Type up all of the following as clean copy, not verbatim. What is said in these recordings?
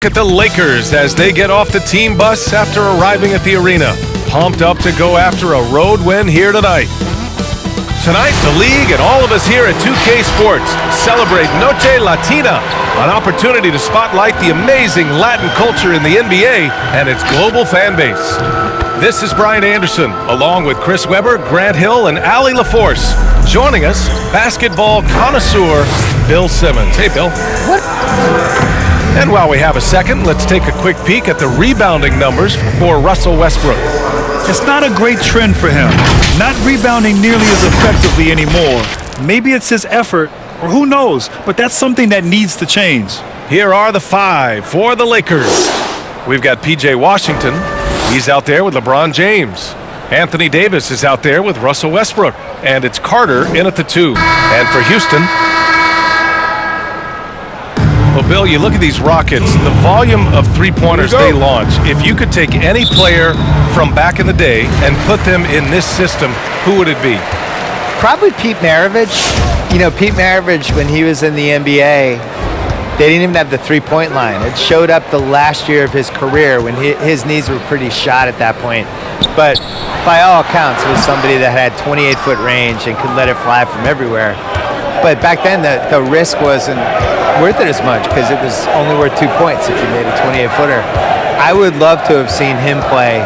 At the Lakers as they get off the team bus after arriving at the arena. Pumped up to go after a road win here tonight. Tonight, the league and all of us here at 2K Sports celebrate Noche Latina, an opportunity to spotlight the amazing Latin culture in the NBA and its global fan base. This is Brian Anderson, along with Chris Webber, Grant Hill, and Allie LaForce. Joining us, basketball connoisseur Bill Simmons. Hey, Bill. What? And while we have a second, let's take a quick peek at the rebounding numbers for Russell Westbrook. It's not a great trend for him. Not rebounding nearly as effectively anymore. Maybe it's his effort, or who knows, but that's something that needs to change. Here are the five for the Lakers. We've got P.J. Washington. He's out there with LeBron James. Anthony Davis is out there with Russell Westbrook. And it's Carter in at the 2. And for Houston, well, Bill, you look at these Rockets, the volume of three-pointers they launch. If you could take any player from back in the day and put them in this system, who would it be? Probably Pete Maravich. You know, Pete Maravich, when he was in the NBA, they didn't even have the three-point line. It showed up the last year of his career when his knees were pretty shot at that point. But by all accounts, it was somebody that had 28-foot range and could let it fly from everywhere. But back then, the risk wasn't worth it as much because it was only worth 2 points if you made a 28-footer. I would love to have seen him play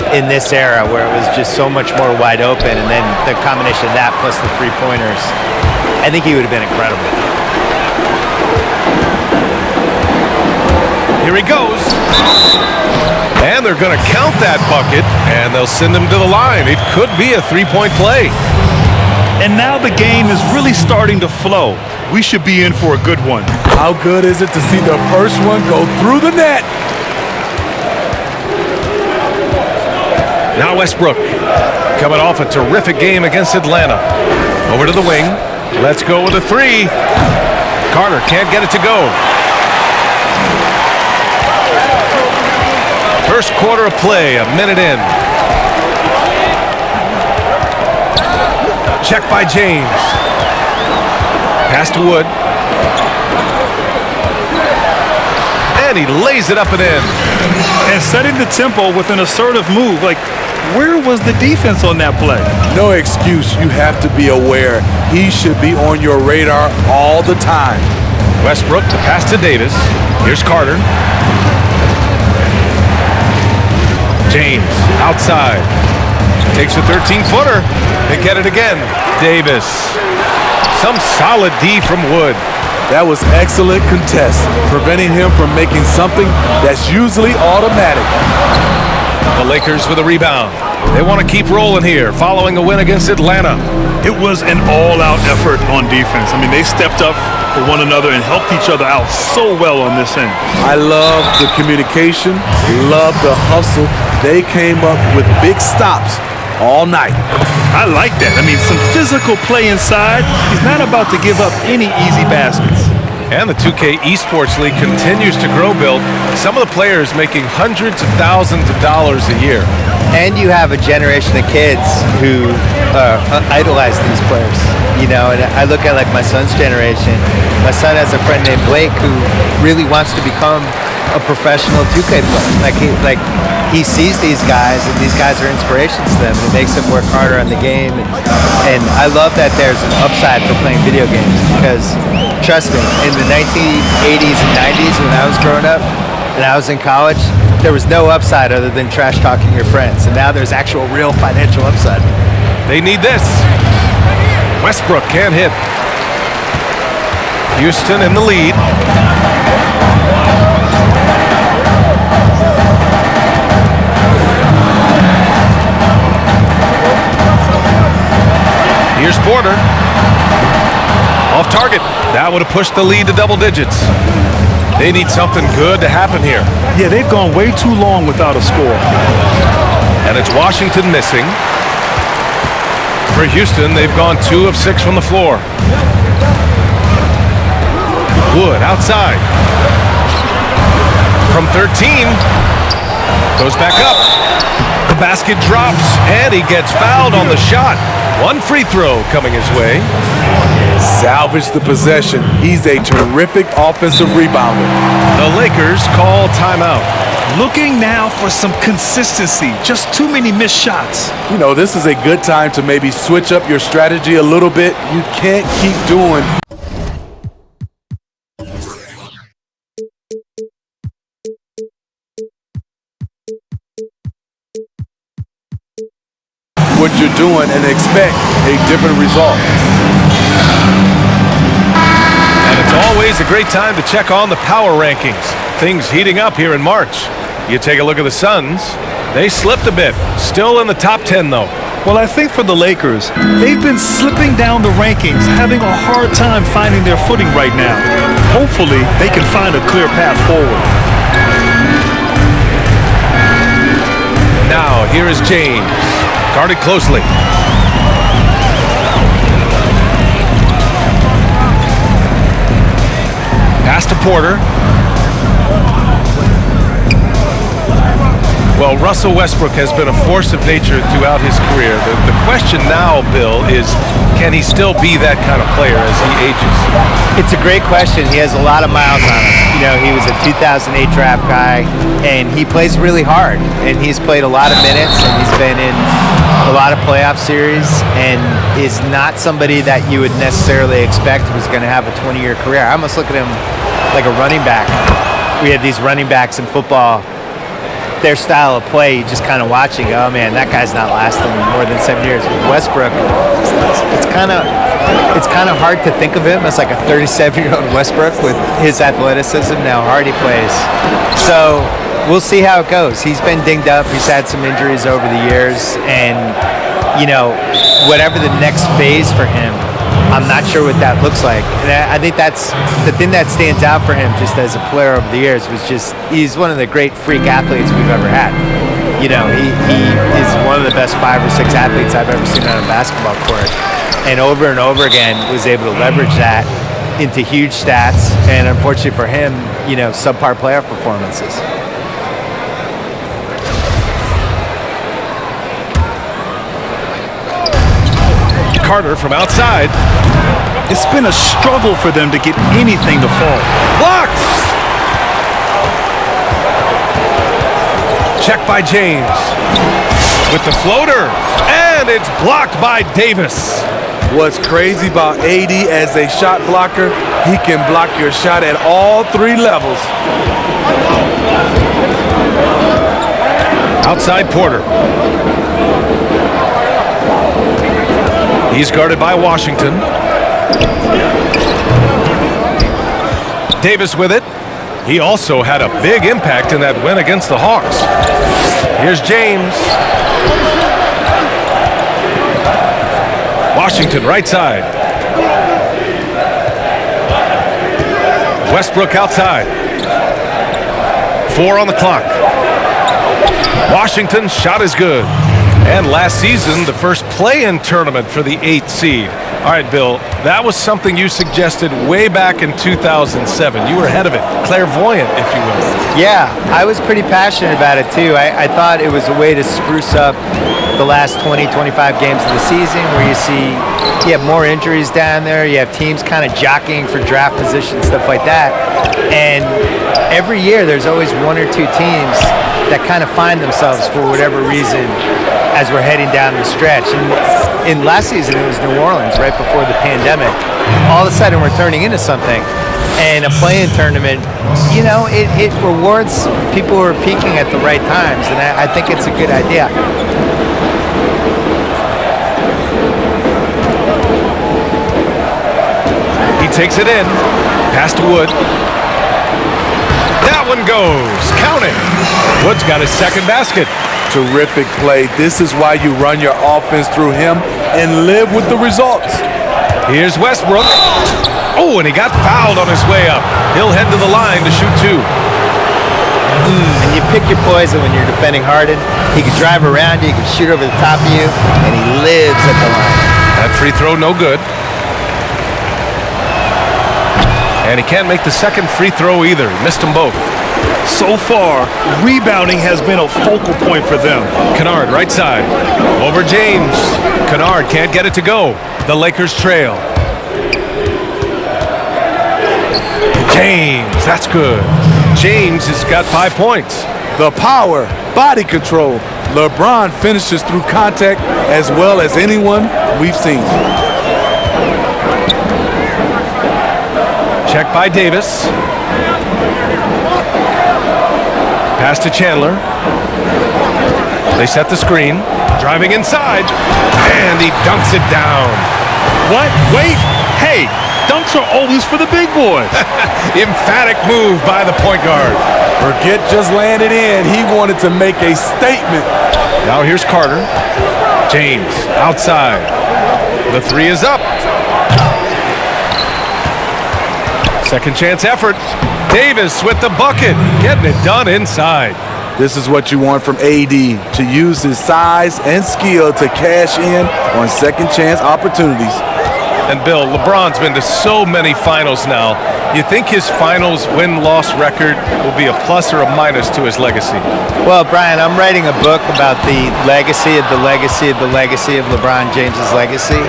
in this era where it was just so much more wide open, and then the combination of that plus the three-pointers. I think he would have been incredible. Here he goes. And they're going to count that bucket, and they'll send him to the line. It could be a three-point play. And now the game is really starting to flow. We should be in for a good one. How good is it to see the first one go through the net? Now Westbrook, coming off a terrific game against Atlanta. Over to the wing. Let's go with a 3. Carter can't get it to go. First quarter of play, a minute in. Check by James. Pass to Wood. And he lays it up and in. And setting the tempo with an assertive move. Like, where was the defense on that play? No excuse. You have to be aware. He should be on your radar all the time. Westbrook, the pass to Davis. Here's Carter. James, outside. Takes a 13-footer. They get it again. Davis. Some solid D from Wood. That was excellent contest, preventing him from making something that's usually automatic. The Lakers with a rebound. They want to keep rolling here, following a win against Atlanta. It was an all-out effort on defense. I mean, they stepped up for one another and helped each other out so well on this end. I love the communication, love the hustle. They came up with big stops all night. I like that. I mean, some physical play inside. He's not about to give up any easy baskets. And the 2K Esports League continues to grow, Bill. Some of the players making hundreds of thousands of dollars a year. And you have a generation of kids who idolize these players. You know, and I look at like my son's generation. My son has a friend named Blake who really wants to become a professional 2K player. He sees these guys, and these guys are inspirations to them. It makes them work harder on the game, and I love that there's an upside for playing video games because, trust me, in the 1980s and 90s when I was growing up and I was in college, there was no upside other than trash talking your friends, and now there's actual real financial upside. They need this. Westbrook can't hit. Houston in the lead. Here's Porter. Off target. That would have pushed the lead to double digits. They need something good to happen here. Yeah, they've gone way too long without a score. And it's Washington missing. For Houston, they've gone 2 of 6 from the floor. Wood outside. From 13. Goes back up. basket drops, and he gets fouled on the shot. One free throw coming his way. Salvage the possession. He's a terrific offensive rebounder. The Lakers call timeout. Looking now for some consistency. Just too many missed shots. You know, this is a good time to maybe switch up your strategy a little bit. You can't keep doing what you're doing and expect a different result. And it's always a great time to check on the power rankings. Things heating up here in March. You take a look at the Suns. They slipped a bit. Still in the top 10, though. Well, I think for the Lakers, they've been slipping down the rankings, having a hard time finding their footing right now. Hopefully, they can find a clear path forward. Now, here is James. Guarded closely. Pass to Porter. Well, Russell Westbrook has been a force of nature throughout his career. The question now, Bill, is can he still be that kind of player as he ages? It's a great question. He has a lot of miles on him. You know, he was a 2008 draft guy, and he plays really hard. And he's played a lot of minutes, and he's been in a lot of playoff series, and is not somebody that you would necessarily expect was going to have a 20-year career. I almost look at him like a running back. We have these running backs in football. Their style of play, you just kind of watching, oh man, that guy's not lasting more than 7 years. With Westbrook, it's kind of hard to think of him as like a 37-year-old Westbrook with his athleticism and how hard he plays. So we'll see how it goes. He's been dinged up. He's had some injuries over the years, and you know, whatever the next phase for him, I'm not sure what that looks like. And I think that's the thing that stands out for him just as a player over the years was just he's one of the great freak athletes we've ever had. You know, he is one of the best 5 or 6 athletes I've ever seen on a basketball court. And over again was able to leverage that into huge stats and unfortunately for him, you know, subpar playoff performances. Carter from outside. It's been a struggle for them to get anything to fall. Blocked! Check by James. With the floater. And it's blocked by Davis. What's crazy about AD as a shot blocker, he can block your shot at all 3 levels. Outside Porter. He's guarded by Washington. Davis with it. He also had a big impact in that win against the Hawks. Here's James. Washington right side. Westbrook outside. 4 on the clock. Washington's shot is good. And last season, the first play-in tournament for the 8th seed. All right, Bill, that was something you suggested way back in 2007. You were ahead of it, clairvoyant, if you will. Yeah, I was pretty passionate about it too. I thought it was a way to spruce up the last 20, 25 games of the season where you have more injuries down there, you have teams kind of jockeying for draft position, stuff like that. And every year there's always 1 or 2 teams that kind of find themselves for whatever reason as we're heading down the stretch. And in last season, it was New Orleans right before the pandemic. All of a sudden, we're turning into something. And a play-in tournament, you know, it rewards people who are peaking at the right times. And I think it's a good idea. He takes it in. Pass to Wood. That one goes. Count it. Wood's got his second basket. Terrific play. This is why you run your offense through him and live with the results. Here's Westbrook. Oh, and he got fouled on his way up. He'll head to the line to shoot 2. And you pick your poison when you're defending Harden. He can drive around you, he can shoot over the top of you, and he lives at the line. That free throw no good. And he can't make the second free throw either. He missed them both. So far, rebounding has been a focal point for them. Kennard, right side. Over James. Kennard can't get it to go. The Lakers trail. James, that's good. James has got 5 points. The power, body control. LeBron finishes through contact as well as anyone we've seen. Check by Davis. Pass to Chandler. They set the screen. Driving inside. And he dunks it down. What? Wait. Hey, dunks are always for the big boys. Emphatic move by the point guard. Forget just laying it in. He wanted to make a statement. Now here's Carter. James outside. The three is up. Second chance effort. Davis with the bucket. Getting it done inside. This is what you want from AD, to use his size and skill to cash in on second chance opportunities. And Bill, LeBron's been to so many finals now. You think his finals win-loss record will be a plus or a minus to his legacy? Well, Brian, I'm writing a book about the legacy of the legacy of the legacy of LeBron James's legacy,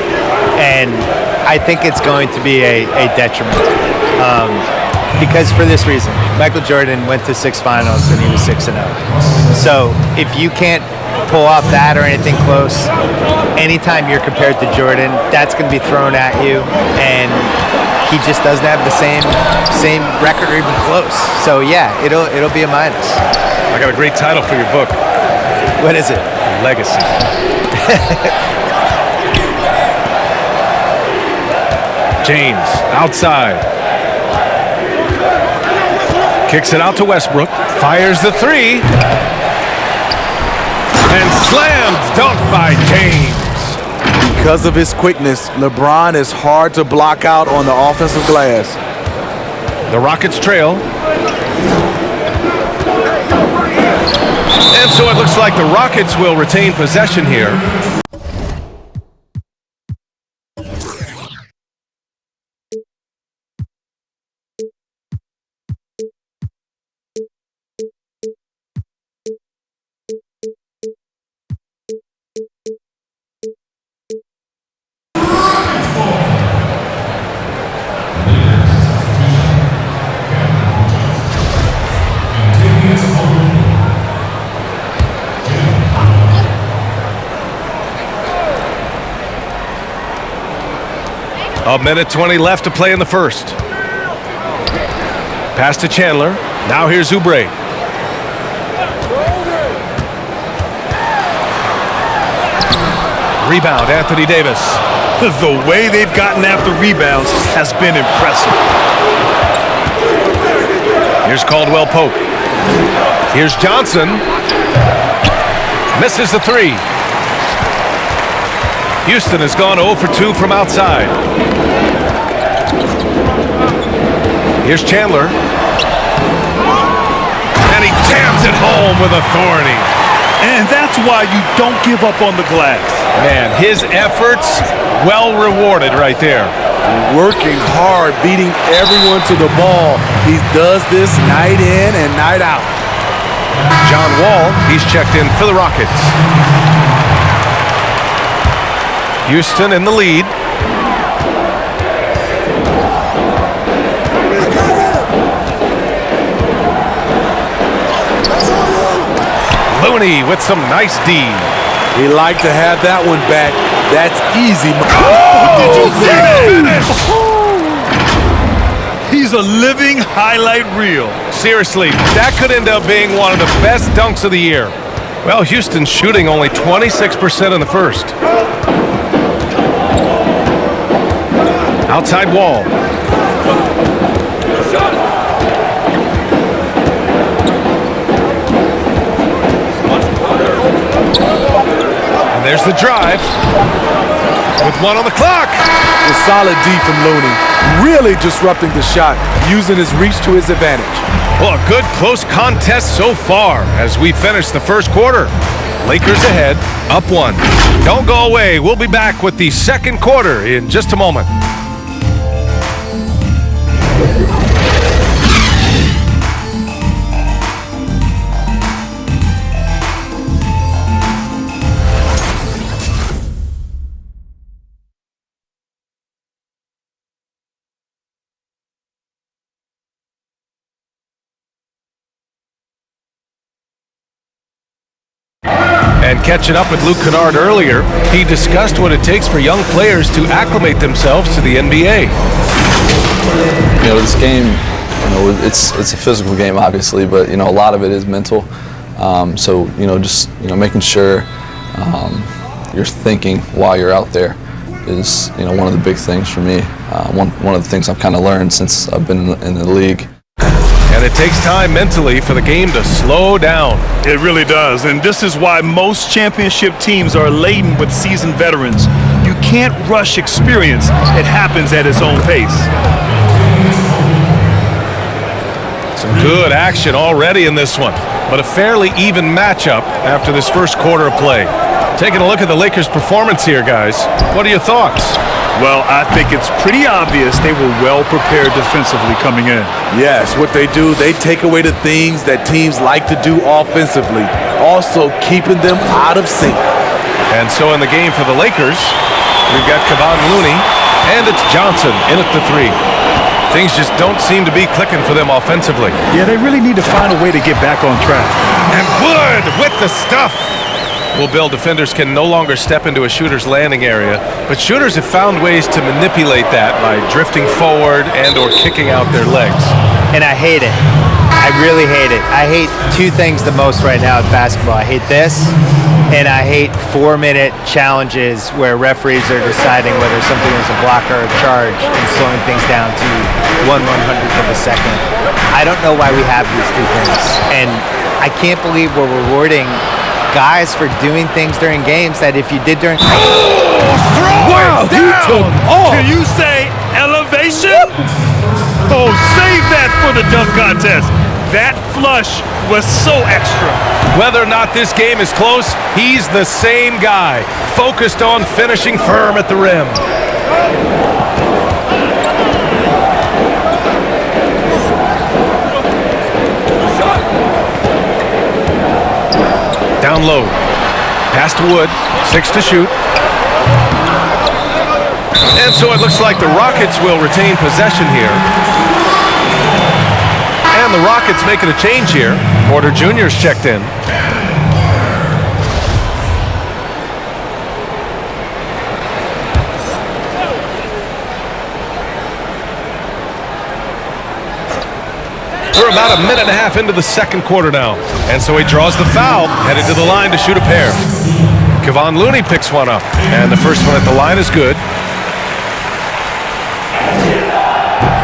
and I think it's going to be a detriment. Because for this reason, Michael Jordan went to 6 finals and he was 6-0. So if you can't pull off that or anything close, anytime you're compared to Jordan, that's going to be thrown at you, and he just doesn't have the same record or even close. So yeah, it'll be a minus. I got a great title for your book. What is it? Legacy. James outside. Kicks it out to Westbrook. Fires the three. And slams dunked by James. Because of his quickness, LeBron is hard to block out on the offensive glass. The Rockets trail. And so it looks like the Rockets will retain possession here. A minute 20 left to play in the first. Pass to Chandler. Now here's Oubre. Rebound, Anthony Davis. The way they've gotten after rebounds has been impressive. Here's Caldwell Pope. Here's Johnson. Misses the three. Houston has gone 0 for 2 from outside. Here's Chandler. And he jams it home with authority. And that's why you don't give up on the glass. Man, his efforts well rewarded right there. Working hard, beating everyone to the ball. He does this night in and night out. John Wall, he's checked in for the Rockets. Houston in the lead. Looney with some nice D. He liked to have that one back. That's easy. Did you see that finish? He's a living highlight reel. Seriously, that could end up being one of the best dunks of the year. Well, Houston's shooting only 26% in the first. Outside Wall. And there's the drive. With 1 on the clock. A solid D from Looney. Really disrupting the shot, using his reach to his advantage. Well, a good close contest so far as we finish the first quarter. Lakers ahead, up 1. Don't go away. We'll be back with the second quarter in just a moment. And catching up with Luke Kennard earlier, he discussed what it takes for young players to acclimate themselves to the NBA. This game, it's a physical game, obviously, but a lot of it is mental. So just making sure you're thinking while you're out there is one of the big things for me. One of the things I've kind of learned since I've been in the league. And it takes time mentally for the game to slow down. It really does, and this is why most championship teams are laden with seasoned veterans. You can't rush experience. It happens at its own pace. Some good action already in this one, but a fairly even matchup after this first quarter of play. Taking a look at the Lakers' performance here, guys. What are your thoughts? Well, I think it's pretty obvious they were well prepared defensively coming in. Yes, what they do, they take away the things that teams like to do offensively, also keeping them out of sync. And so in the game for the Lakers, we've got Kevon Looney, and it's Johnson in at the three. Things just don't seem to be clicking for them offensively. Yeah, they really need to find a way to get back on track. And Wood with the stuff. Well, Bill, defenders can no longer step into a shooter's landing area, but shooters have found ways to manipulate that by drifting forward and or kicking out their legs. And I hate it. I really hate it. I hate two things the most right now with basketball. I hate this, and I hate 4-minute challenges where referees are deciding whether something is a block or a charge and slowing things down to 1/100th of a second. I don't know why we have these two things, and I can't believe we're rewarding guys for doing things during games that if you did during... Wow, he took off. Can you say elevation? Oh, save that for the dunk contest. That flush was so extra. Whether or not this game is close, he's the same guy, focused on finishing firm at the rim. Down low, pass to Wood, 6 to shoot. And so it looks like the Rockets will retain possession here. And the Rockets making a change here. Porter Jr.'s checked in. We're about a minute and a half into the second quarter now. And so he draws the foul, headed to the line to shoot a pair. Kevon Looney picks one up, and the first one at the line is good.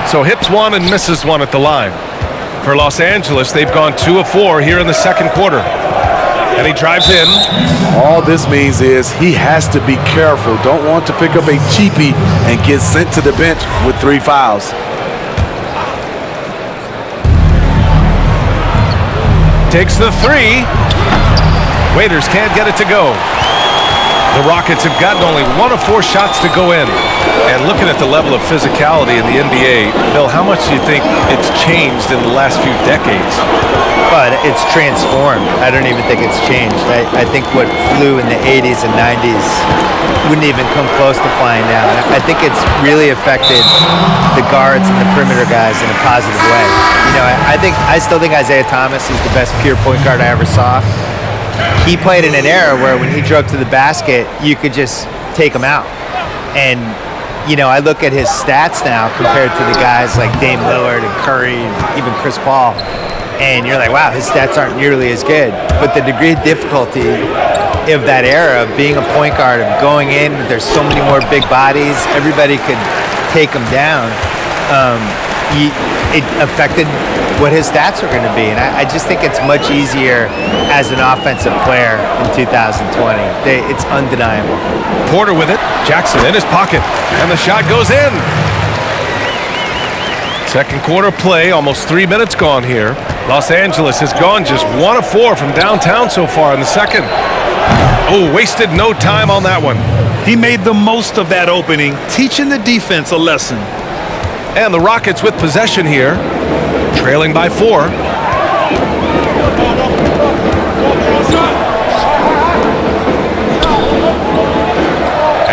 So hits one and misses one at the line. For Los Angeles, they've gone 2 of 4 here in the second quarter. And he drives in. All this means is he has to be careful. Don't want to pick up a cheapie and get sent to the bench with 3 fouls. Takes the 3. Waiters can't get it to go. The Rockets have gotten only 1 of 4 shots to go in. And looking at the level of physicality in the NBA, Bill, how much do you think it's changed in the last few decades? But it's transformed. I don't even think it's changed. I think what flew in the 80s and 90s wouldn't even come close to flying now. I think it's really affected the guards and the perimeter guys in a positive way. I still think Isaiah Thomas is the best pure point guard I ever saw. He played in an era where when he drove to the basket, you could just take him out. And, I look at his stats now compared to the guys like Dame Lillard and Curry and even Chris Paul. And you're like, wow, his stats aren't nearly as good. But the degree of difficulty of that era of being a point guard, of going in, there's so many more big bodies, everybody could take him down. It affected what his stats are going to be. And I just think it's much easier as an offensive player in 2020. It's undeniable. Porter with it. Jackson in his pocket. And the shot goes in. Second quarter play, almost 3 minutes gone here. Los Angeles has gone just 1 of 4 from downtown so far in the second. Oh, wasted no time on that one. He made the most of that opening, teaching the defense a lesson. And the Rockets with possession here, trailing by 4.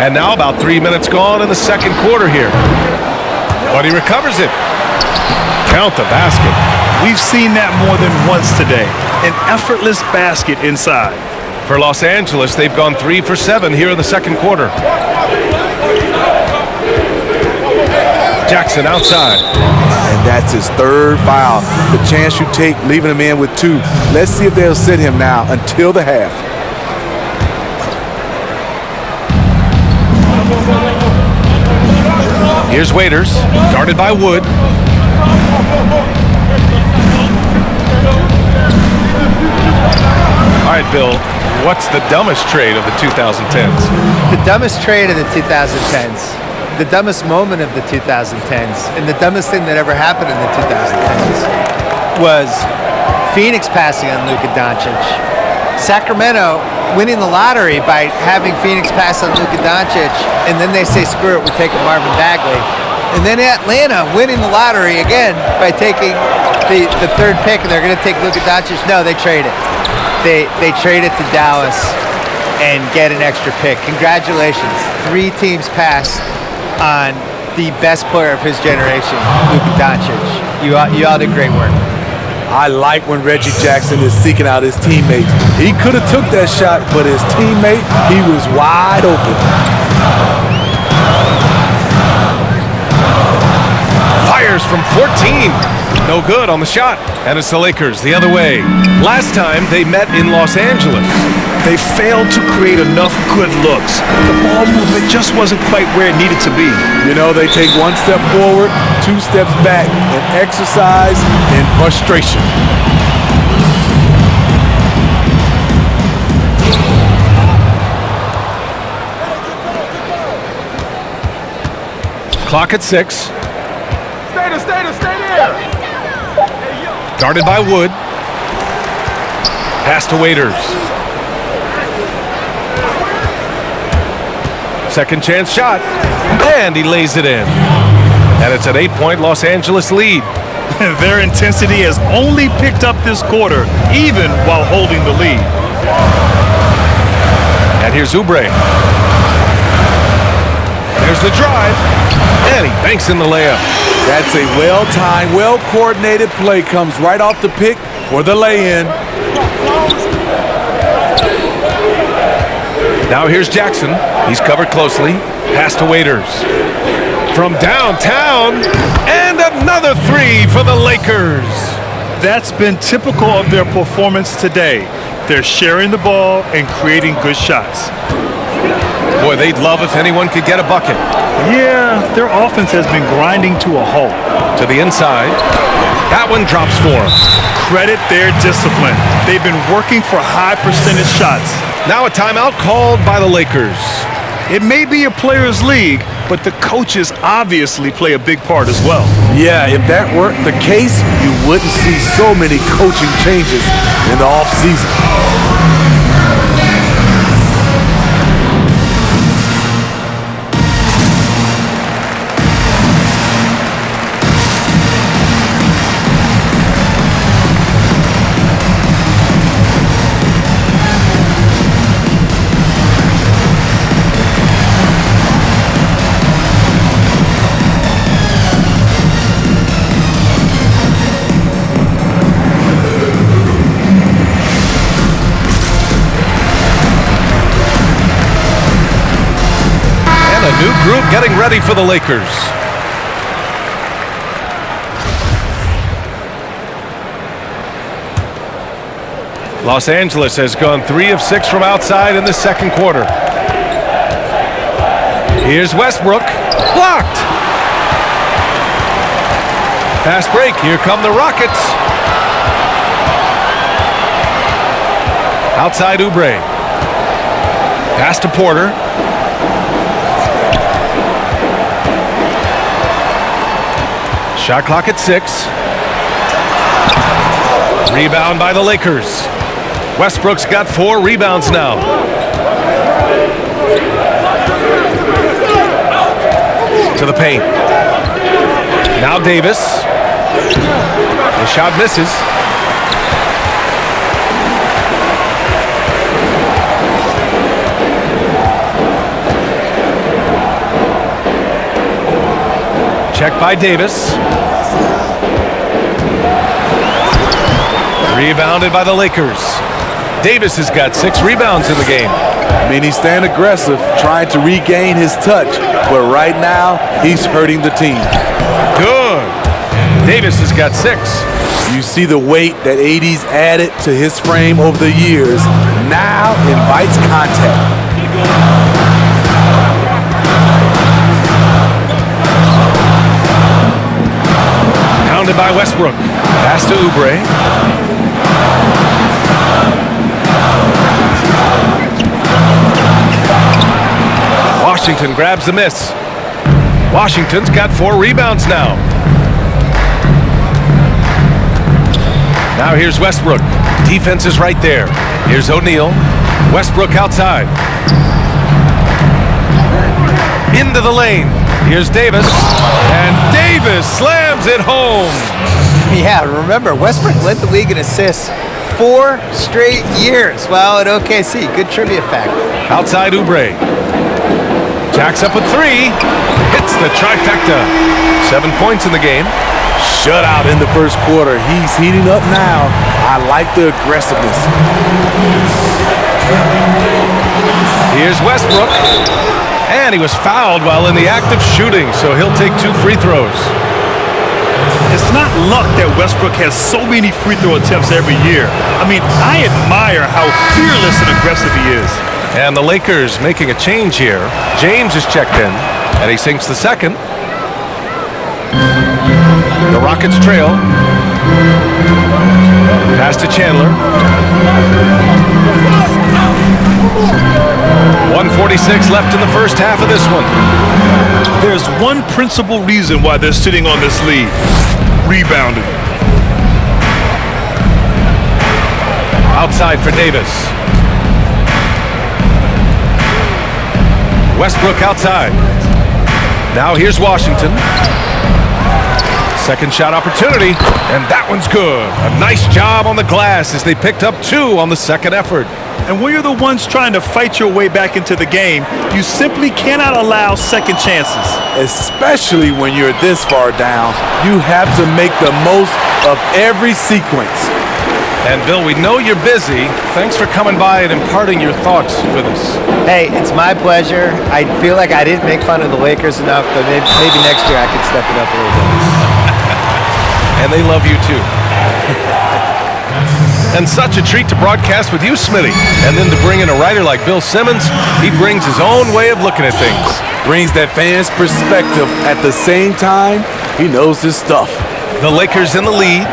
And now about 3 minutes gone in the second quarter here. But he recovers it. Count the basket. We've seen that more than once today. An effortless basket inside. For Los Angeles, they've gone 3 for 7 here in the second quarter. Jackson outside. And that's his third foul. The chance you take leaving him in with 2. Let's see if they'll sit him now until the half. Here's Waiters, guarded by Wood. All right, Bill, what's the dumbest trade of the 2010s? The dumbest trade of the 2010s, the dumbest moment of the 2010s, and the dumbest thing that ever happened in the 2010s was Phoenix passing on Luka Doncic. Sacramento winning the lottery by having Phoenix pass on Luka Doncic, and then they say, screw it, we're taking Marvin Bagley. And then Atlanta winning the lottery again by taking the third pick, and they're going to take Luka Doncic. No, they trade it. They trade it to Dallas and get an extra pick. Congratulations. 3 teams pass on the best player of his generation, Luka Doncic. You all did great work. I like when Reggie Jackson is seeking out his teammates. He could have took that shot, but his teammate, he was wide open. Fires from 14. No good on the shot. And it's the Lakers the other way. Last time they met in Los Angeles. They failed to create enough good looks. The ball movement just wasn't quite where it needed to be. You know, they take 1 step forward, 2 steps back, and exercise in frustration. Clock at 6. Stay there. Guarded by Wood. Pass to Waiters. Second chance shot. And he lays it in. And it's an 8-point Los Angeles lead. Their intensity has only picked up this quarter, even while holding the lead. And here's Oubre. There's the drive. And he banks in the layup. That's a well-timed, well-coordinated play. Comes right off the pick for the lay-in. Now here's Jackson. He's covered closely. Pass to Waiters. From downtown. And another 3 for the Lakers. That's been typical of their performance today. They're sharing the ball and creating good shots. Boy, they'd love if anyone could get a bucket. Yeah, their offense has been grinding to a halt. To the inside. That one drops for them. Credit their discipline. They've been working for high percentage shots. Now a timeout called by the Lakers. It may be a players' league, but the coaches obviously play a big part as well. Yeah, if that weren't the case, you wouldn't see so many coaching changes in the offseason. New group getting ready for the Lakers. Los Angeles has gone 3 of 6 from outside in the second quarter. Here's Westbrook. Blocked. Fast break. Here come the Rockets. Outside Oubre. Pass to Porter. Shot clock at 6. Rebound by the Lakers. Westbrook's got 4 rebounds now. To the paint. Now Davis. The shot misses. Check by Davis. Rebounded by the Lakers. Davis has got 6 rebounds in the game. I mean, he's staying aggressive, trying to regain his touch, but right now, he's hurting the team. Good. Davis has got 6. You see the weight that AD's added to his frame over the years. Now invites contact. Pounded by Westbrook. Pass to Oubre. Washington grabs the miss. Washington's got 4 rebounds now. Now here's Westbrook. Defense is right there. Here's O'Neal. Westbrook outside. Into the lane. Here's Davis. And Davis slams it home. Yeah, remember, Westbrook led the league in assists 4 straight years. Well, at OKC, good trivia fact. Outside Oubre. Jacks up with 3. Hits the trifecta. 7 points in the game. Shutout in the first quarter. He's heating up now. I like the aggressiveness. Here's Westbrook. And he was fouled while in the act of shooting, so he'll take 2 free throws. It's not luck that Westbrook has so many free throw attempts every year. I mean, I admire how fearless and aggressive he is. And the Lakers making a change here. James is checked in, and he sinks the second. The Rockets trail. Pass to Chandler. 1:46 left in the first half of this one. There's one principal reason why they're sitting on this lead. Rebounding. Outside for Davis. Westbrook outside. Now here's Washington. Second shot opportunity, and that one's good. A nice job on the glass as they picked up 2 on the second effort. And when you're the ones trying to fight your way back into the game, you simply cannot allow second chances. Especially when you're this far down, you have to make the most of every sequence. And Bill, we know you're busy. Thanks for coming by and imparting your thoughts with us. Hey, it's my pleasure. I feel like I didn't make fun of the Lakers enough, but maybe next year I could step it up a little bit. And they love you too. And such a treat to broadcast with you, Smitty. And then to bring in a writer like Bill Simmons, he brings his own way of looking at things. Brings that fan's perspective. At the same time, he knows his stuff. The Lakers in the lead.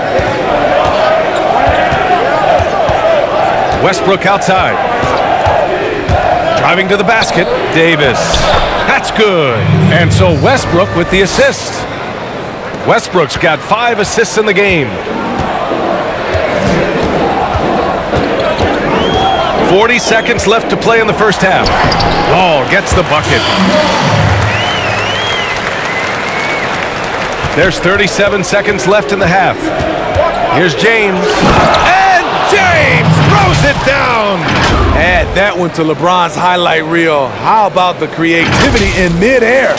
Westbrook outside. Driving to the basket, Davis. That's good. And so Westbrook with the assist. Westbrook's got 5 assists in the game. 40 seconds left to play in the first half. Oh, gets the bucket. There's 37 seconds left in the half. Here's James. And James throws it down. Add that one to LeBron's highlight reel. How about the creativity in midair?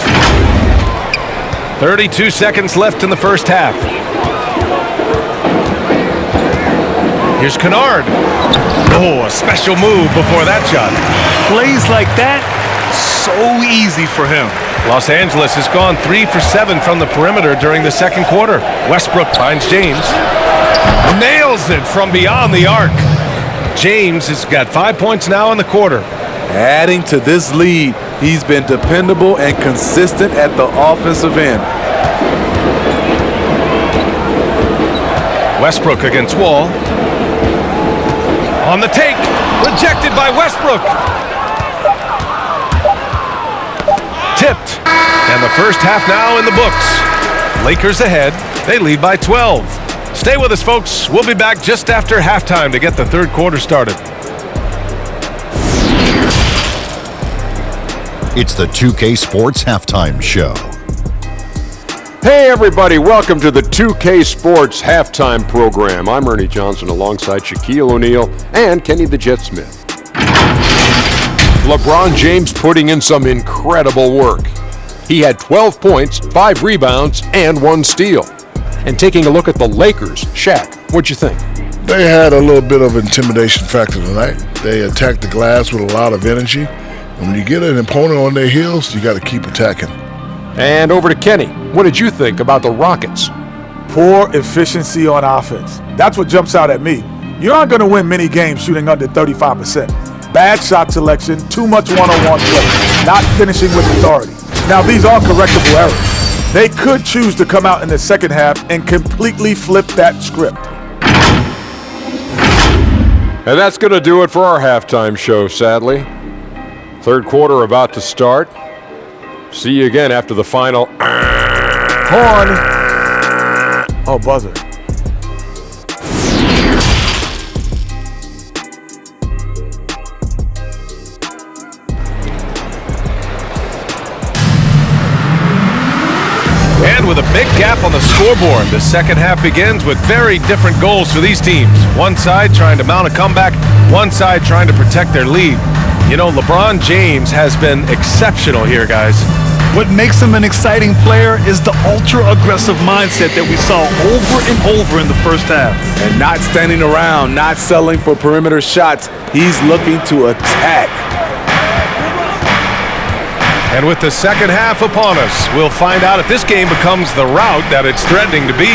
32 seconds left in the first half. Here's Kennard. Oh, a special move before that shot. Plays like that, so easy for him. Los Angeles has gone 3 for 7 from the perimeter during the second quarter. Westbrook finds James. Nails it from beyond the arc. James has got 5 points now in the quarter. Adding to this lead, he's been dependable and consistent at the offensive end. Westbrook against Wall. On the take, rejected by Westbrook. Tipped, and the first half now in the books. Lakers ahead, they lead by 12. Stay with us, folks. We'll be back just after halftime to get the third quarter started. It's the 2K Sports Halftime Show. Hey everybody, welcome to the 2K Sports Halftime Program. I'm Ernie Johnson alongside Shaquille O'Neal and Kenny the Jet Smith. LeBron James putting in some incredible work. He had 12 points, 5 rebounds, and 1 steal. And taking a look at the Lakers, Shaq, what'd you think? They had a little bit of intimidation factor tonight. They attacked the glass with a lot of energy. And when you get an opponent on their heels, you got to keep attacking. And over to Kenny. What did you think about the Rockets? Poor efficiency on offense. That's what jumps out at me. You aren't going to win many games shooting under 35%. Bad shot selection, too much one-on-one play, not finishing with authority. Now, these are correctable errors. They could choose to come out in the second half and completely flip that script. And that's going to do it for our halftime show, sadly. Third quarter about to start. See you again after the final. Horn. Oh, buzzer. And with a big gap on the scoreboard, the second half begins with very different goals for these teams. One side trying to mount a comeback, one side trying to protect their lead. You know, LeBron James has been exceptional here, guys. What makes him an exciting player is the ultra-aggressive mindset that we saw over and over in the first half. And not standing around, not settling for perimeter shots. He's looking to attack. And with the second half upon us, we'll find out if this game becomes the rout that it's threatening to be.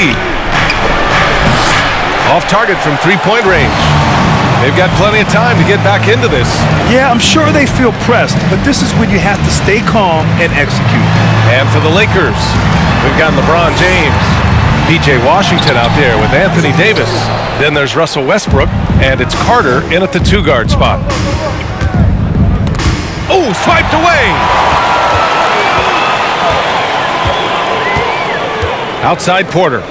Off target from three-point range. They've got plenty of time to get back into this. Yeah, I'm sure they feel pressed, but this is when you have to stay calm and execute. And for the Lakers, we've got LeBron James, PJ Washington out there with Anthony Davis. Then there's Russell Westbrook, and it's Carter in at the two-guard spot. Oh, swiped away! Outside Porter.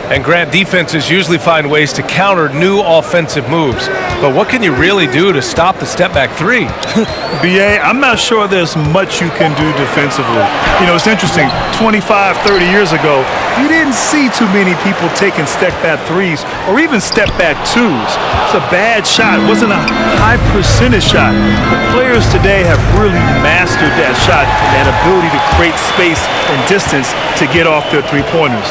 And Grant, defenses usually find ways to counter new offensive moves. But what can you really do to stop the step-back three? B.A., I'm not sure there's much you can do defensively. You know, it's interesting. 25, 30 years ago, you didn't see too many people taking step-back threes or even step-back twos. It's a bad shot. It wasn't a high-percentage shot. The players today have really mastered that shot and that ability to create space and distance to get off their three-pointers.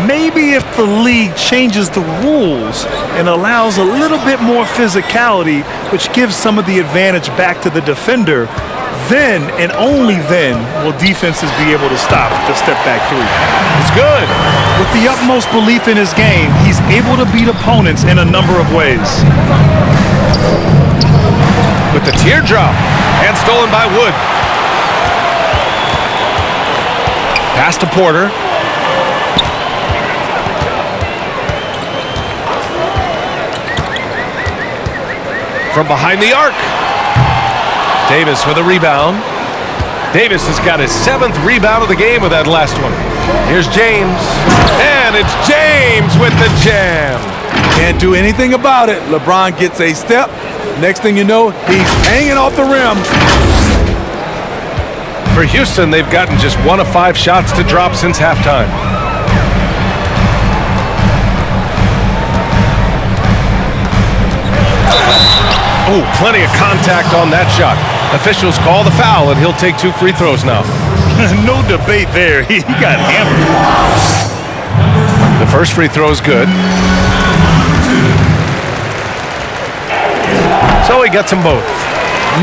Maybe if the league changes the rules and allows a little bit more physicality, which gives some of the advantage back to the defender, then and only then will defenses be able to stop the step-back three. It's good. With the utmost belief in his game, he's able to beat opponents in a number of ways. With the teardrop, and stolen by Wood. Pass to Porter. From behind the arc. Davis with a rebound. Davis has got his 7th rebound of the game with that last one. Here's James. And it's James with the jam. Can't do anything about it. LeBron gets a step. Next thing you know, he's hanging off the rim. For Houston, they've gotten just 1 of 5 shots to drop since halftime. Oh, plenty of contact on that shot. Officials call the foul, and he'll take 2 free throws now. No debate there. He got hammered. The first free throw is good. So he gets them both.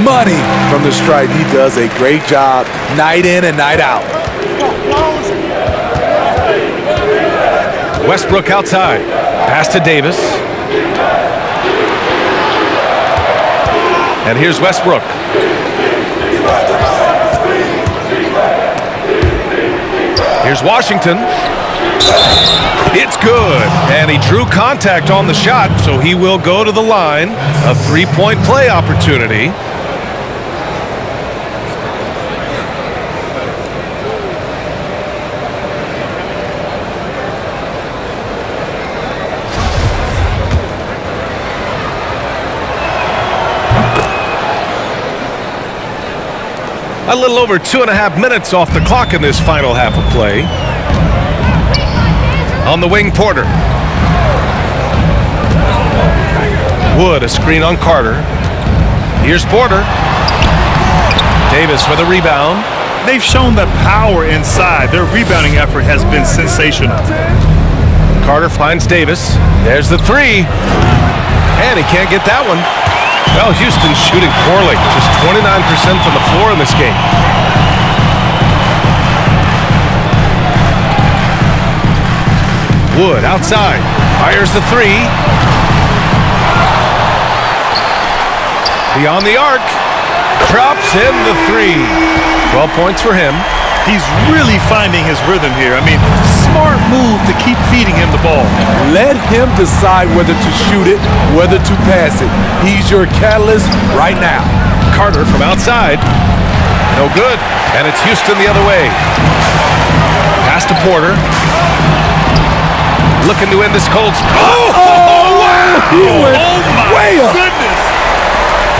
Money from the stripe. He does a great job night in and night out. Westbrook outside. Pass to Davis. And here's Westbrook. Here's Washington. It's good. And he drew contact on the shot, so he will go to the line. A 3-point play opportunity. A little over 2.5 minutes off the clock in this final half of play. On the wing, Porter. Wood, a screen on Carter. Here's Porter. Davis with a rebound. they've shown the power inside. Their rebounding effort has been sensational. Carter finds Davis. There's the three. And he can't get that one. Well, Houston's shooting poorly. Just 29% from the floor in this game. Wood outside. Fires the three. Beyond the arc. Drops in the three. 12 points for him. He's really finding his rhythm here. I mean, smart move to keep feeding him the ball. Let him decide whether to shoot it, whether to pass it. He's your catalyst right now. Carter from outside. No good. And it's Houston the other way. Pass to Porter. Looking to end this cold spot. Oh, wow! He went way up. Goodness.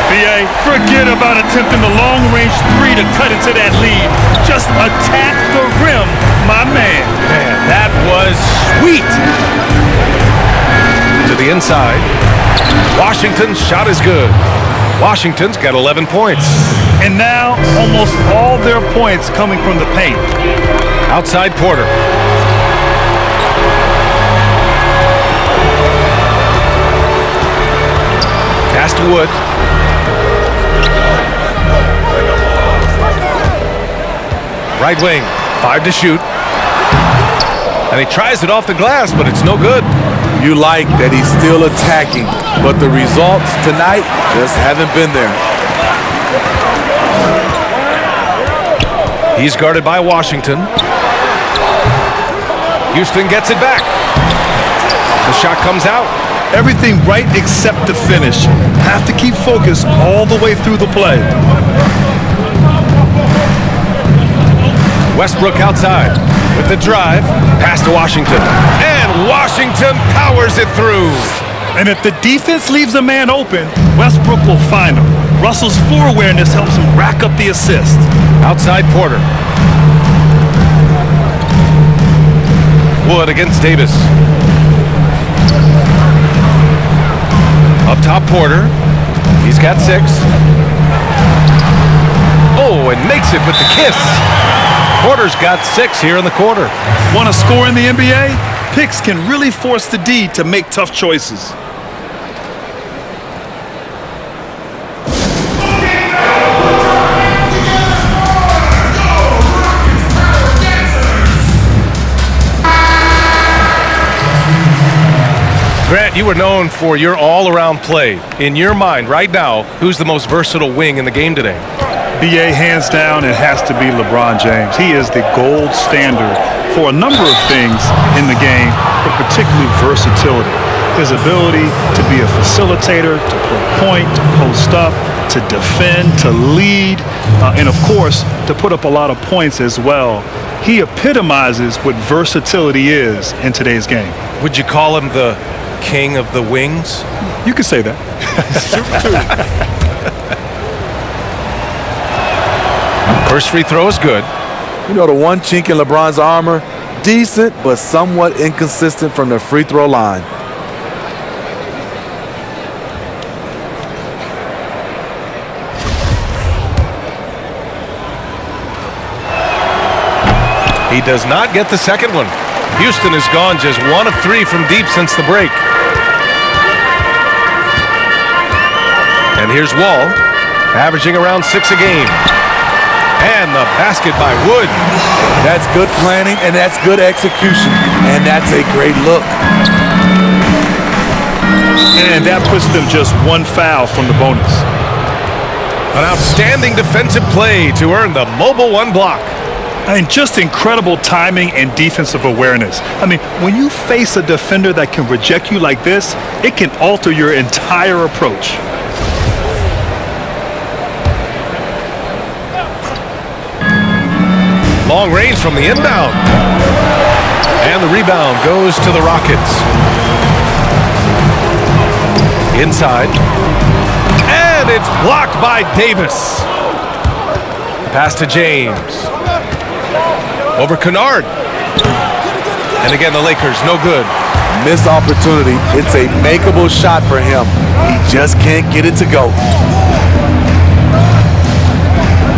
B.A., forget about attempting the long-range three to cut into that lead. Just attack the rim, my man. Man, that was sweet. To the inside. Washington's shot is good. Washington's got 11 points. And now, almost all their points coming from the paint. Outside Porter. Pass to Wood. Right wing, 5 to shoot. And he tries it off the glass, but it's no good. You like that he's still attacking, but the results tonight just haven't been there. He's guarded by Washington. Houston gets it back. The shot comes out. Everything right except the finish. Have to keep focused all the way through the play. Westbrook outside with the drive. Pass to Washington. And Washington powers it through. And if the defense leaves a man open, Westbrook will find him. Russell's floor awareness helps him rack up the assist. Outside Porter. Wood against Davis. Up top Porter. He's got 6. Oh, and makes it with the kiss. Porter's got 6 here in the quarter. Want to score in the NBA? Picks can really force the D to make tough choices. Grant, you were known for your all-around play. In your mind, right now, who's the most versatile wing in the game today? B.A., hands down, it has to be LeBron James. He is the gold standard for a number of things in the game, but particularly versatility. His ability to be a facilitator, to play point, to post up, to defend, to lead, and of course, to put up a lot of points as well. He epitomizes what versatility is in today's game. Would you call him the king of the wings? You could say that. First free throw is good. You know the one chink in LeBron's armor? Decent, but somewhat inconsistent from the free throw line. He does not get the second one. Houston has gone just 1 of 3 from deep since the break. And here's Wall, averaging around 6 a game. And the basket by Wood. That's good planning, and that's good execution. And that's a great look. And that puts them just 1 foul from the bonus. An outstanding defensive play to earn the mobile 1 block. And just incredible timing and defensive awareness. I mean, when you face a defender that can reject you like this, it can alter your entire approach. Long range from the inbound. And the rebound goes to the Rockets. Inside. And it's blocked by Davis. Pass to James. Over Kennard. And again, the Lakers, no good. Missed opportunity. It's a makeable shot for him. He just can't get it to go.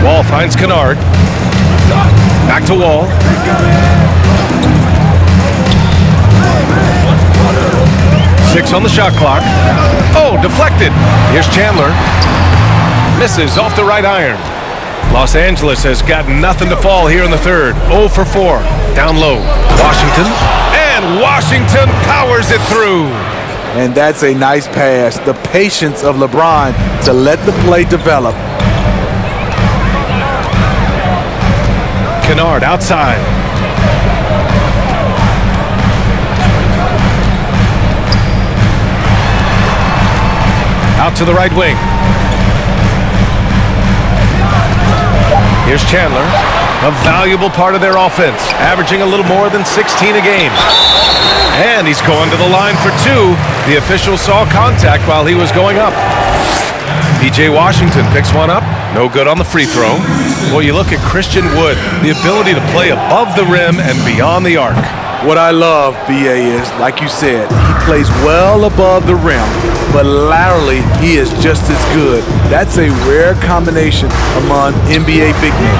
Wall finds Kennard. Back to Wall. Six on the shot clock. Oh, deflected. Here's Chandler. Misses off the right iron. Los Angeles has got nothing to fall here in the third. 0 for 4. Down low. Washington. And Washington powers it through. And that's a nice pass. The patience of LeBron to let the play develop. Kennard outside. Out to the right wing. Here's Chandler, a valuable part of their offense, averaging a little more than 16 a game. And he's going to the line for 2. The official saw contact while he was going up. P.J. Washington picks one up. No good on the free throw. Well, you look at Christian Wood, the ability to play above the rim and beyond the arc. What I love, BA, is, like you said, he plays well above the rim, but laterally, he is just as good. That's a rare combination among NBA big men.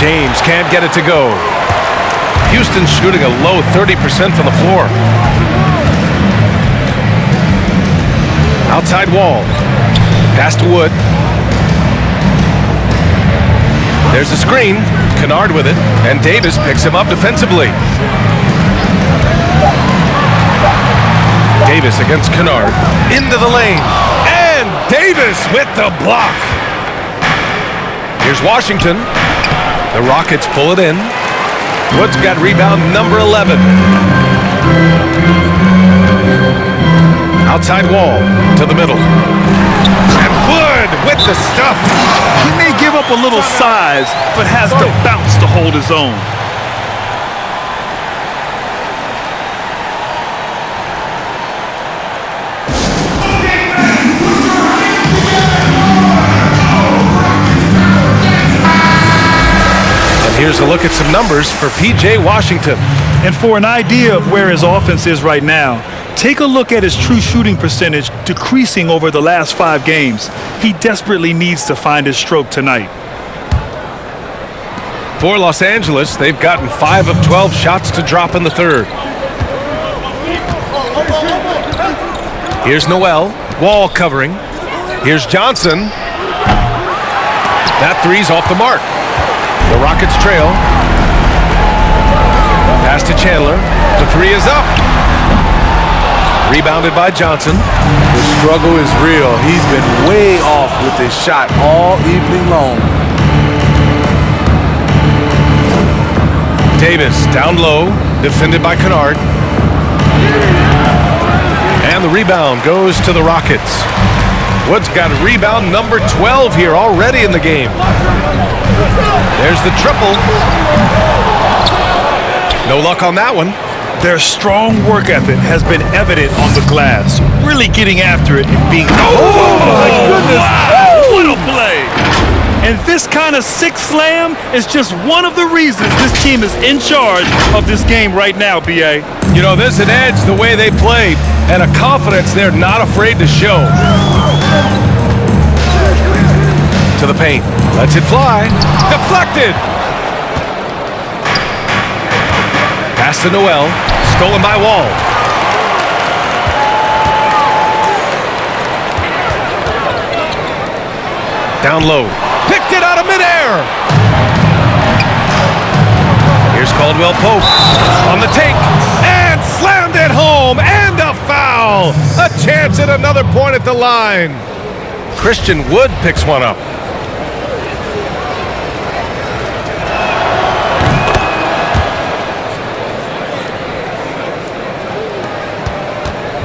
James can't get it to go. Houston's shooting a low 30% from the floor. Outside Wall. Pass to Wood. There's a screen. Kennard with it, and Davis picks him up defensively. Davis against Kennard. Into the lane. And Davis with the block. Here's Washington. The Rockets pull it in. Wood's got rebound number 11. Outside Wall to the middle. And Wood with the stuff. He may give up a little size, but has the bounce to hold his own. Here's a look at some numbers for P.J. Washington. And for an idea of where his offense is right now, take a look at his true shooting percentage decreasing over the last 5 games. He desperately needs to find his stroke tonight. For Los Angeles, they've gotten 5 of 12 shots to drop in the third. Here's Noel. Wall covering. Here's Johnson. That three's off the mark. The Rockets trail. Pass to Chandler. The three is up. Rebounded by Johnson. The struggle is real. He's been way off with his shot all evening long. Davis down low. Defended by Kennard. And the rebound goes to the Rockets. Wood's got rebound number 12 here already in the game. There's the triple. No luck on that one. Their strong work ethic has been evident on the glass. Really getting after it and being... Oh my goodness! Wow, what a play! And this kind of sick slam is just one of the reasons this team is in charge of this game right now, B.A. You know, there's an edge the way they play and a confidence they're not afraid to show. To the paint. Lets it fly. Deflected. Pass to Noel. Stolen by Wall. Down low. Picked it out of midair. Here's Caldwell Pope on the take. And slammed it home. And a foul. A chance at another point at the line. Christian Wood picks one up.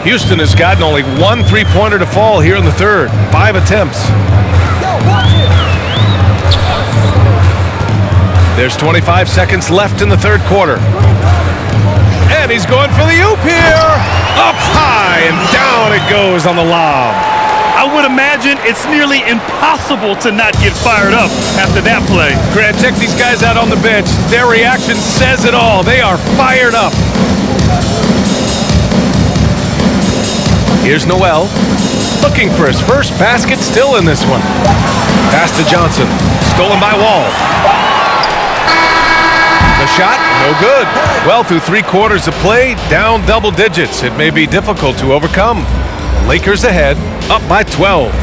Houston has gotten only 1 3-pointer to fall here in the third. 5 attempts. There's 25 seconds left in the third quarter. And he's going for the oop here. Up high and down it goes on the lob. I would imagine it's nearly impossible to not get fired up after that play. Grant, check these guys out on the bench. Their reaction says it all. They are fired up. Here's Noel, looking for his first basket, still in this one. Pass to Johnson, stolen by Wall. The shot, no good. Well, through 3 quarters of play, down double digits. It may be difficult to overcome. Lakers ahead, up by 12.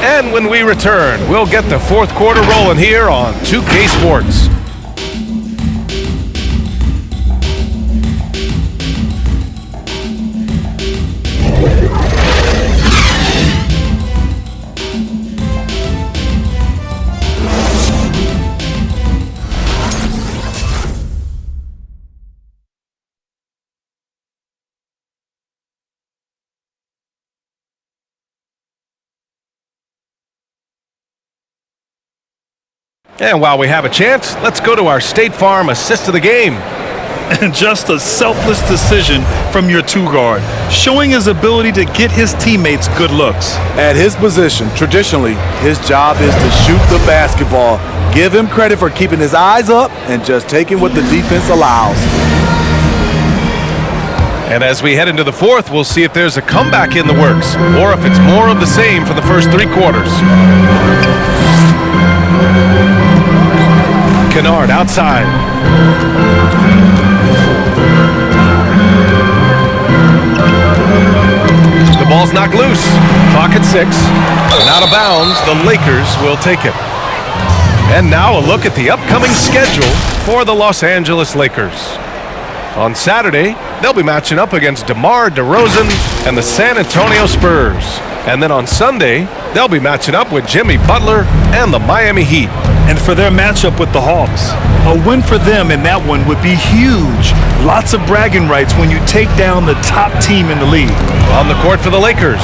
And when we return, we'll get the 4th quarter rolling here on 2K Sports. And while we have a chance, let's go to our State Farm assist of the game. And just a selfless decision from your 2-guard, showing his ability to get his teammates good looks. At his position, traditionally, his job is to shoot the basketball. Give him credit for keeping his eyes up and just taking what the defense allows. And as we head into the 4th, we'll see if there's a comeback in the works or if it's more of the same for the first 3 quarters. Kennard outside. The ball's knocked loose. Clock at 6. And out of bounds, the Lakers will take it. And now a look at the upcoming schedule for the Los Angeles Lakers. On Saturday, they'll be matching up against DeMar DeRozan and the San Antonio Spurs. And then on Sunday, they'll be matching up with Jimmy Butler and the Miami Heat. And for their matchup with the Hawks, a win for them in that one would be huge. Lots of bragging rights when you take down the top team in the league. On the court for the Lakers,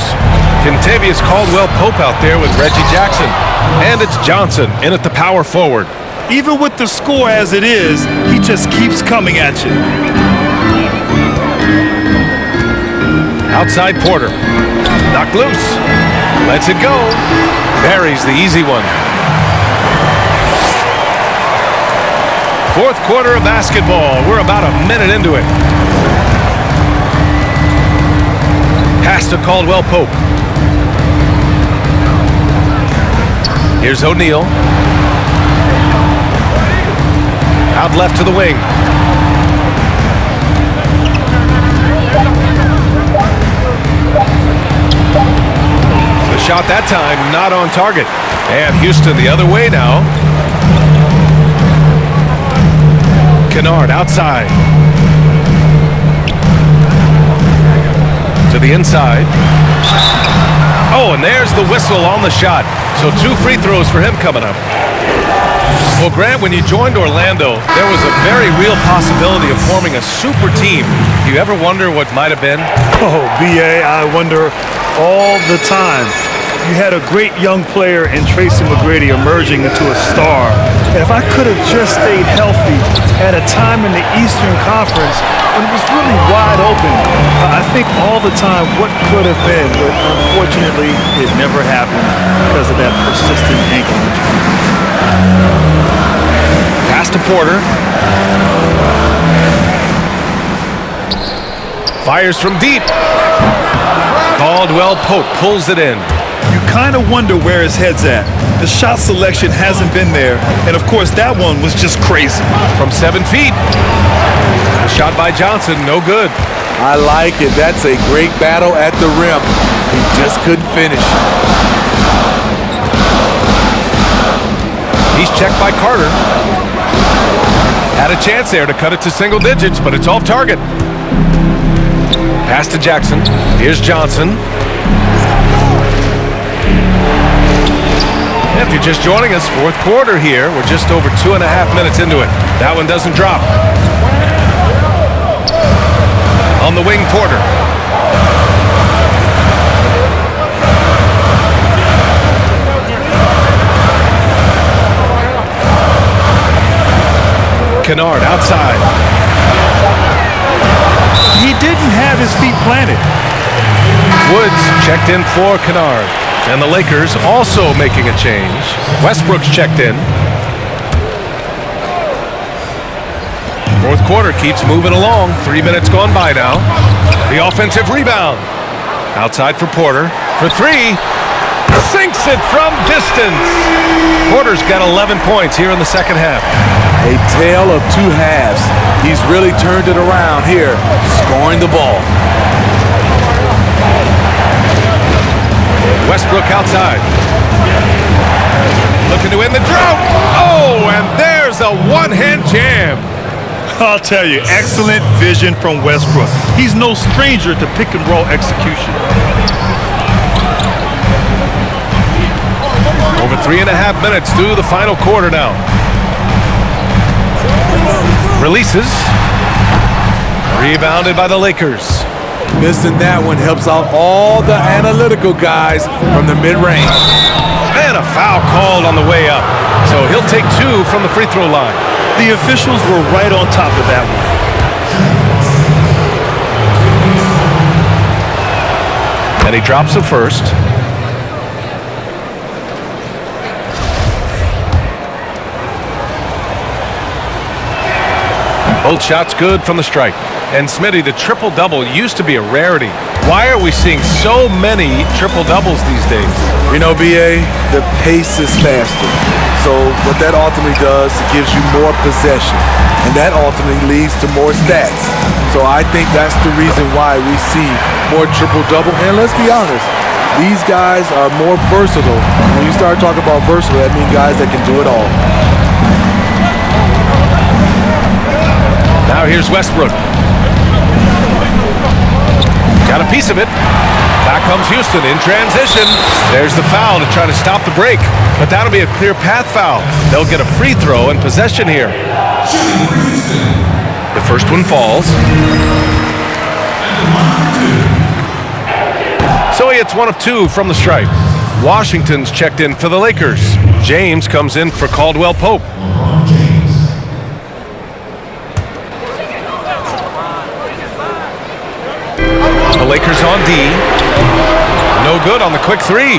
Kentavious Caldwell-Pope out there with Reggie Jackson. And it's Johnson in at the power forward. Even with the score as it is, he just keeps coming at you. Outside Porter. Knocked loose. Lets it go. Buries the easy one. 4th quarter of basketball. We're about a minute into it. Pass to Caldwell-Pope. Here's O'Neal. Out left to the wing. The shot that time not on target. And Houston the other way now. Kennard outside. To the inside. Oh, and there's the whistle on the shot. So 2 free throws for him coming up. Well, Grant, when you joined Orlando, there was a very real possibility of forming a super team. Do you ever wonder what might have been? Oh, B.A., I wonder all the time. You had a great young player in Tracy McGrady emerging into a star. And if I could have just stayed healthy at a time in the Eastern Conference when it was really wide open, I think all the time what could have been, but unfortunately it never happened because of that persistent ankle injury. Pass to Porter. Fires from deep. Caldwell-Pope pulls it in. You kind of wonder where his head's at. The shot selection hasn't been there, and of course that one was just crazy. From 7 feet. The shot by Johnson, no good. I like it. That's a great battle at the rim. He just couldn't finish. He's checked by Carter. Had a chance there to cut it to single digits, but it's off target. Pass to Jackson. Here's Johnson. If you're just joining us, 4th quarter here. We're just over 2.5 minutes into it. That one doesn't drop. On the wing, Porter. Kennard outside. He didn't have his feet planted. Woods checked in for Kennard. And the Lakers also making a change. Westbrook's checked in. 4th quarter keeps moving along. 3 minutes gone by now. The offensive rebound. Outside for Porter. For 3. Sinks it from distance. Porter's got 11 points here in the second half. A tale of two halves. He's really turned it around here, scoring the ball. Westbrook outside. Looking to win the drought. Oh, and there's a one-hand jam. I'll tell you, excellent vision from Westbrook. He's no stranger to pick and roll execution. Over 3.5 minutes through the final quarter now. Releases. Rebounded by the Lakers. Missing that one helps out all the analytical guys from the mid-range. And a foul called on the way up. So he'll take 2 from the free throw line. The officials were right on top of that one. And he drops the first. Both shots good from the stripe. And Smitty, the triple-double used to be a rarity. Why are we seeing so many triple-doubles these days? You know, BA, the pace is faster. So what that ultimately does, it gives you more possession. And that ultimately leads to more stats. So I think that's the reason why we see more triple-double. And let's be honest, these guys are more versatile. When you start talking about versatile, that means guys that can do it all. Now here's Westbrook. Got a piece of it. Back comes Houston in transition. There's the foul to try to stop the break. But that'll be a clear path foul. They'll get a free throw and possession here. The first one falls. So he hits 1 of 2 from the stripe. Washington's checked in for the Lakers. James comes in for Caldwell Pope. The Lakers on D. No good on the quick 3.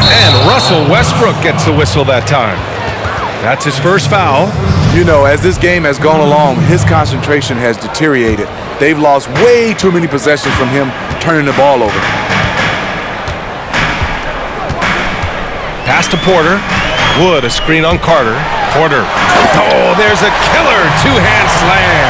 And Russell Westbrook gets the whistle that time. That's his first foul. You know, as this game has gone along, his concentration has deteriorated. They've lost way too many possessions from him turning the ball over. Pass to Porter. Wood, a screen on Carter. Porter. Oh, there's a killer two-hand slam.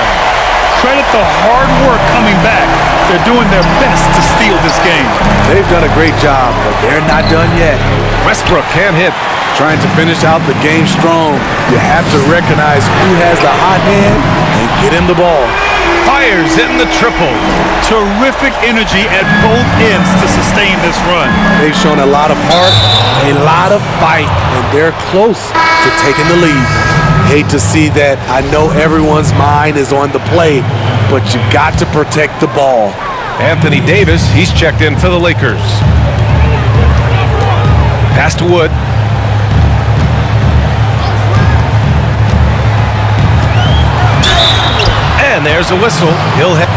Credit the hard work coming back. They're doing their best to steal this game. They've done a great job, but they're not done yet. Westbrook can't hit. Trying to finish out the game strong, you have to recognize who has the hot hand and get him the ball. Fires in the triple. Terrific energy at both ends to sustain this run. They've shown a lot of heart, a lot of fight, and they're close to taking the lead. Hate to see that. I know everyone's mind is on the play, but you've got to protect the ball. Anthony Davis, he's checked in for the Lakers. Pass to Wood. And there's a whistle.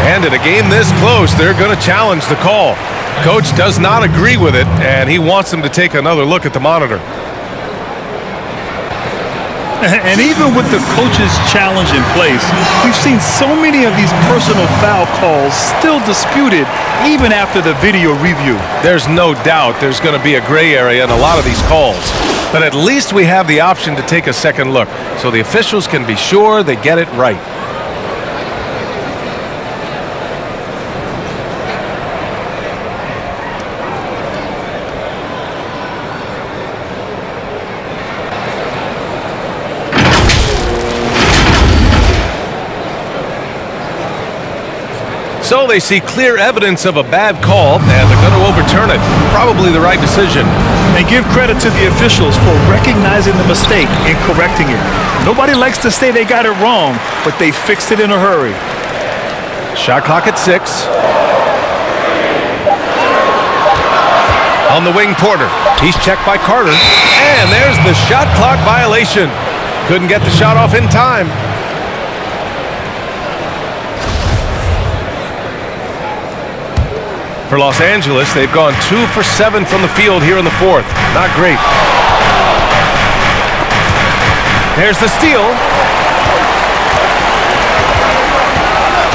And in a game this close, they're going to challenge the call. Coach does not agree with it, and he wants them to take another look at the monitor. And even with the coach's challenge in place, we've seen so many of these personal foul calls still disputed even after the video review. There's no doubt there's going to be a gray area in a lot of these calls. But at least we have the option to take a second look so the officials can be sure they get it right. So they see clear evidence of a bad call, and they're going to overturn it. Probably the right decision. And give credit to the officials for recognizing the mistake and correcting it. Nobody likes to say they got it wrong, but they fixed it in a hurry. Shot clock at 6. On the wing, Porter. He's checked by Carter. And there's the shot clock violation. Couldn't get the shot off in time. For Los Angeles, they've gone 2 for 7 from the field here in the fourth. Not great. There's the steal.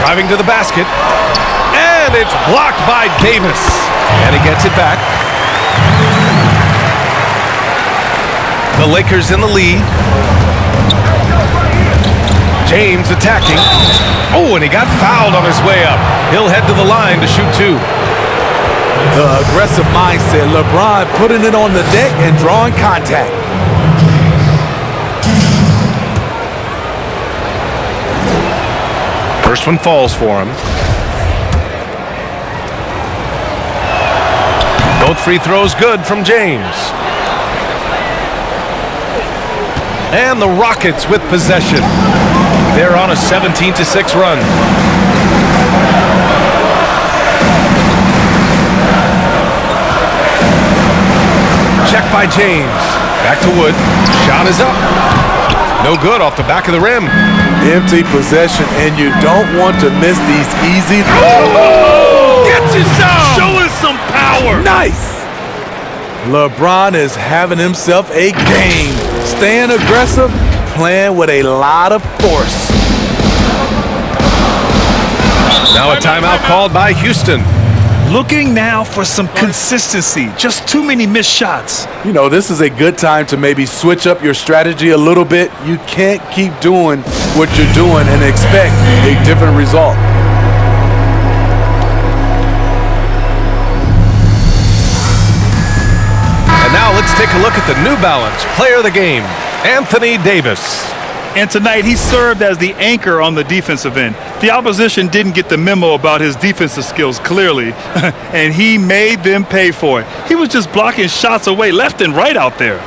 Driving to the basket. And it's blocked by Davis. And he gets it back. The Lakers in the lead. James attacking. Oh, and he got fouled on his way up. He'll head to the line to shoot two. The aggressive mindset. LeBron putting it on the deck and drawing contact. First one falls for him. Both free throws good from James. And the Rockets with possession. They're on a 17-6 run. Check by James. Back to Wood. Shot is up. No good off the back of the rim. Empty possession, and you don't want to miss these easy. Oh! Get you some! Show us some power! Nice! LeBron is having himself a game. Staying aggressive, playing with a lot of force. Now a timeout called by Houston. Looking now for some consistency. Just too many missed shots. You know, this is a good time to maybe switch up your strategy a little bit. You can't keep doing what you're doing and expect a different result. And now let's take a look at the New Balance player of the game, Anthony Davis. And tonight he served as the anchor on the defensive end. The opposition didn't get the memo about his defensive skills clearly, and he made them pay for it. He was just blocking shots away left and right out there.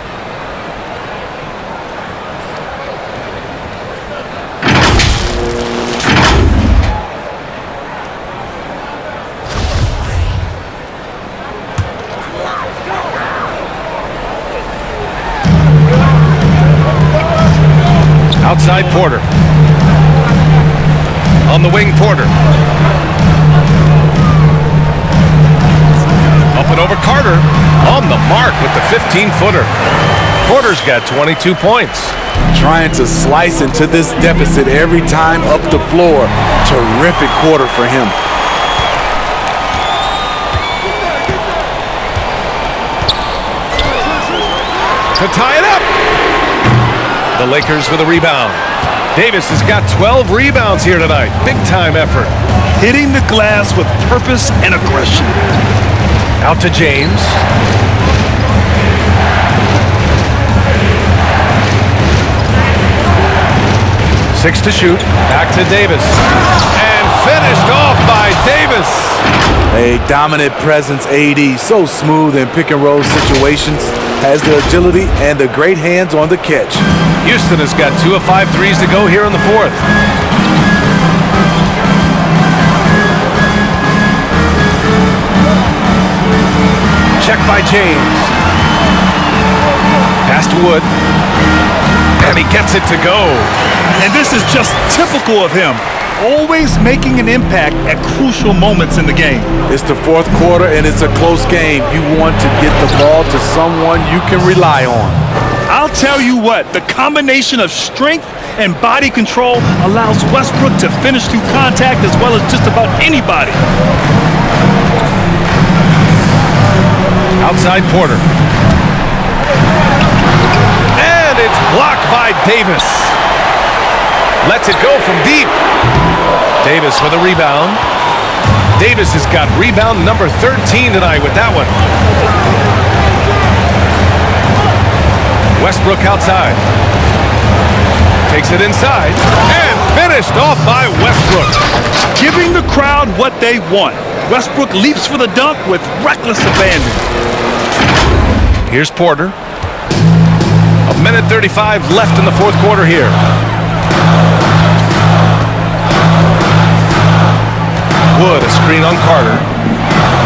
Outside Porter. On the wing, Porter. Up and over Carter. On the mark with the 15-footer. Porter's got 22 points. Trying to slice into this deficit every time up the floor. Terrific quarter for him. To tie it up. The Lakers with a rebound. Davis has got 12 rebounds here tonight. Big-time effort. Hitting the glass with purpose and aggression. Out to James. Six to shoot. Back to Davis. And finished off by Davis. A dominant presence, AD. So smooth in pick-and-roll situations. Has the agility and the great hands on the catch. Houston has got 2 of 5 threes to go here in the fourth. Check by James. Pass to Wood. And he gets it to go. And this is just typical of him. Always making an impact at crucial moments in the game. It's the fourth quarter and it's a close game. You want to get the ball to someone you can rely on. I'll tell you what, the combination of strength and body control allows Westbrook to finish through contact as well as just about anybody. Outside Porter. And it's blocked by Davis. Lets it go from deep. Davis with a rebound. Davis has got rebound number 13 tonight with that one. Westbrook outside. Takes it inside. And finished off by Westbrook. Giving the crowd what they want. Westbrook leaps for the dunk with reckless abandon. Here's Porter. 1:35 left in the fourth quarter here. Wood, a screen on Carter.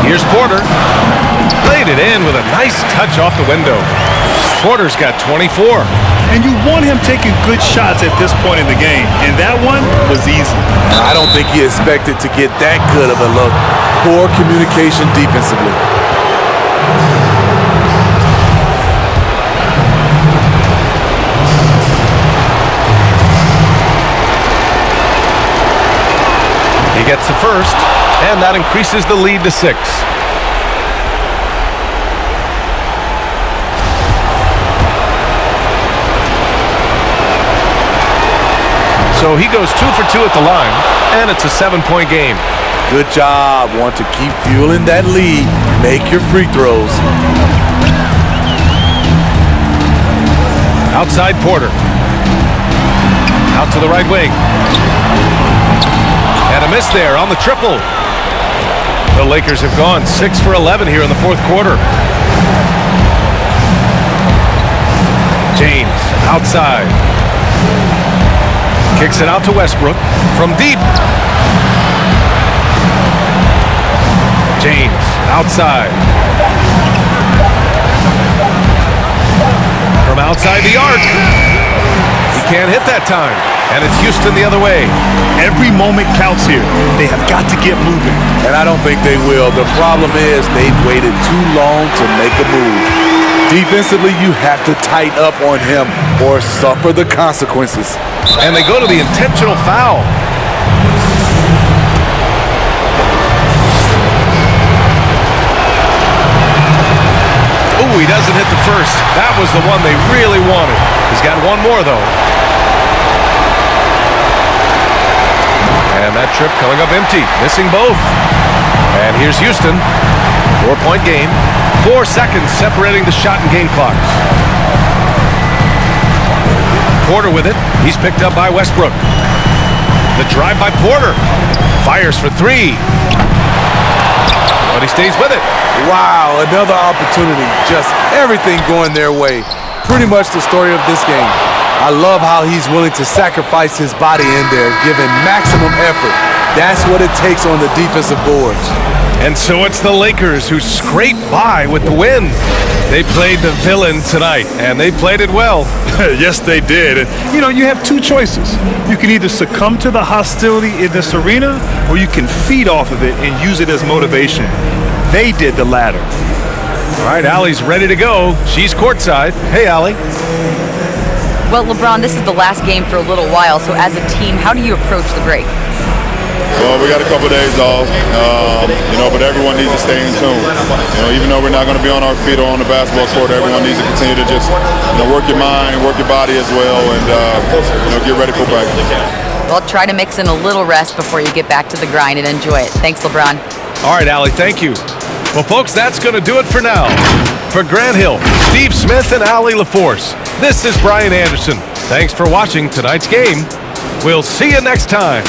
Here's Porter. Played it in with a nice touch off the window. Porter's got 24. And you want him taking good shots at this point in the game. And that one was easy. I don't think he expected to get that good of a look. Poor communication defensively. He gets the first, and that increases the lead to 6. So he goes 2 for 2 at the line, and it's a 7-point game. Good job. Want to keep fueling that lead. Make your free throws. Outside Porter. Out to the right wing. And a miss there on the triple. The Lakers have gone 6 for 11 here in the fourth quarter. James outside. Kicks it out to Westbrook from deep. James outside. From outside the arc. He can't hit that time. And it's Houston the other way. Every moment counts here. They have got to get moving. And I don't think they will. The problem is they've waited too long to make a move. Defensively, you have to tighten up on him or suffer the consequences. And they go to the intentional foul. Ooh, he doesn't hit the first. That was the one they really wanted. He's got one more, though. And that trip coming up empty, missing both. And here's Houston. 4-point game. 4 seconds separating the shot and game clocks. Porter with it. He's picked up by Westbrook. The drive by Porter. Fires for 3. But he stays with it. Wow, another opportunity. Just everything going their way. Pretty much the story of this game. I love how he's willing to sacrifice his body in there, giving maximum effort. That's what it takes on the defensive boards. And so it's the Lakers who scrape by with the win. They played the villain tonight, and they played it well. Yes, they did. And, you have two choices. You can either succumb to the hostility in this arena, or you can feed off of it and use it as motivation. They did the latter. All right, Allie's ready to go. She's courtside. Hey, Allie. Well, LeBron, this is the last game for a little while, so as a team, how do you approach the break? Well, we got a couple days off, but everyone needs to stay in tune. Even though we're not going to be on our feet or on the basketball court, everyone needs to continue to just, work your mind, work your body as well, and, get ready for practice. Well, try to mix in a little rest before you get back to the grind and enjoy it. Thanks, LeBron. All right, Allie, thank you. Well, folks, that's going to do it for now. For Grant Hill, Steve Smith, and Allie LaForce, this is Brian Anderson. Thanks for watching tonight's game. We'll see you next time.